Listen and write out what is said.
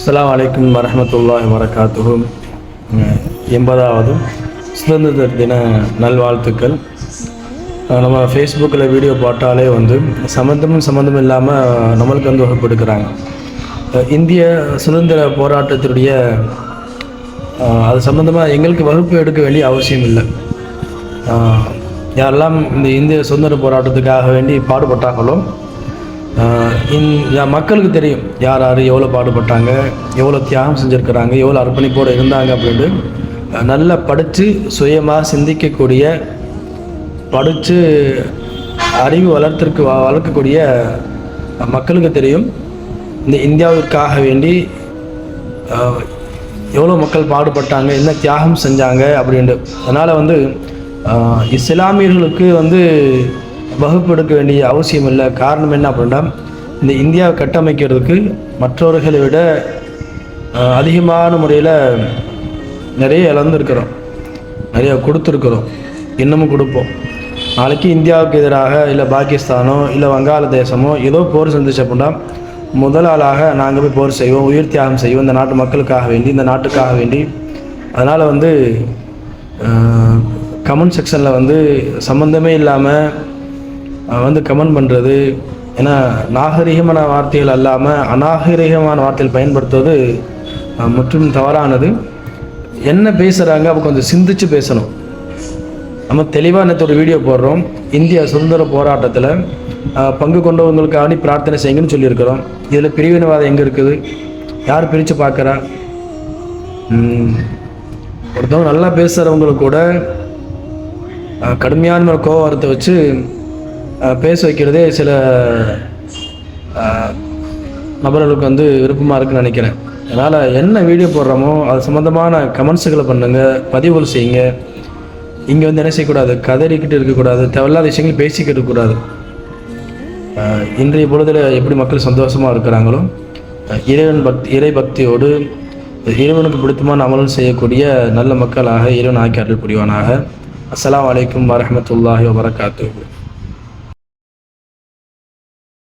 அஸ்ஸலாமு அலைக்கும் வரஹ்மத்துல்லாஹி வபரகாத்துஹு. 80வது சுதந்திர தின நல்வாழ்த்துக்கள். நம்ம ஃபேஸ்புக்கில் வீடியோ போட்டாலே சம்மந்தம் இல்லாமல் நம்மளுக்கு வகுப்பு எடுக்கிறாங்க. இந்திய சுதந்திர போராட்டத்தினுடைய அது சம்மந்தமாக எங்களுக்கு வகுப்பு எடுக்க வேண்டிய அவசியம் இல்லை. யாரெல்லாம் இந்த இந்திய சுதந்திர போராட்டத்துக்காக வேண்டி பாடுபட்டாங்களோ மக்களுக்கு தெரியும் யார் யார் எவ்வளோ பாடுபட்டாங்க, எவ்வளோ தியாகம் செஞ்சுருக்கிறாங்க, எவ்வளோ அர்ப்பணிப்போடு இருந்தாங்க அப்படின்ட்டு நல்லா படித்து சுயமாக சிந்திக்கக்கூடிய, படித்து அறிவு வளர்க்கக்கூடிய மக்களுக்கு தெரியும் இந்த இந்தியாவிற்காக வேண்டி எவ்வளோ மக்கள் பாடுபட்டாங்க, என்ன தியாகம் செஞ்சாங்க அப்படின்ட்டு. அதனால் இஸ்லாமியர்களுக்கு வகுப்பு எடுக்க வேண்டிய அவசியம் இல்லை. காரணம் என்ன அப்படின்னா, இந்த இந்தியாவை கட்டமைக்கிறதுக்கு மற்றவர்களை விட அதிகமான முறையில் நிறைய இழந்திருக்கிறோம், நிறைய கொடுத்துருக்குறோம், இன்னமும் கொடுப்போம். நாளைக்கு இந்தியாவுக்கு எதிராக இல்லை பாகிஸ்தானோ இல்லை வங்காளதேசமோ ஏதோ போர் செஞ்சிச்சு அப்படின்னா முதல் ஆளாக நாங்கள் போய் போர் செய்வோம், உயிர் தியாகம் செய்வோம் இந்த நாட்டு மக்களுக்காக வேண்டி, இந்த நாட்டுக்காக வேண்டி. அதனால் கமெண்ட் செக்ஷனில் சம்மந்தமே இல்லாமல் கமெண்ட் பண்ணுறது, ஏன்னா நாகரிகமான வார்த்தைகள் அல்லாமல் அநாகரிகமான வார்த்தைகள் பயன்படுத்துவது முற்றிலும் தவறானது. என்ன பேசுகிறாங்க அப்போ கொஞ்சம் சிந்திச்சு பேசணும். நம்ம தெளிவாக நேற்று ஒரு வீடியோ போடுறோம், இந்திய சுதந்திர போராட்டத்தில் பங்கு கொண்டவங்களுக்காக பிரார்த்தனை செய்யுங்கன்னு சொல்லியிருக்கிறோம். இதில் பிரிவினைவாதம் எங்கே இருக்குது? யார் பிரித்து பார்க்குறா? ஒருத்தவங்க நல்லா பேசுகிறவங்களுக்கு கூட கடுமையான கோபத்தை வச்சு பேச வைக்கிறதே சில நபர்களுக்கு விருப்பமாக இருக்குன்னு நினைக்கிறேன். அதனால் என்ன வீடியோ போடுறோமோ அது சம்மந்தமான கமெண்ட்ஸுகளை பண்ணுங்கள், பதிவுகள் செய்யுங்க. இங்கே என்ன செய்யக்கூடாது, கதறிக்கிட்டு இருக்கக்கூடாது, தேவையில்லாத விஷயங்கள் பேசிக்கிட்டு இருக்கக்கூடாது. இன்றைய பொழுதில் எப்படி மக்கள் சந்தோஷமாக இருக்கிறாங்களோ இறை பக்தியோடு இறைவனுக்கு பிடித்தமான அமலும் செய்யக்கூடிய நல்ல மக்களாக இறைவன் ஆக்கி அருள் புரிவானாக. அஸ்ஸலாமு அலைக்கும் வரஹ்மத்துல்லாஹி வபரகாத்துஹு.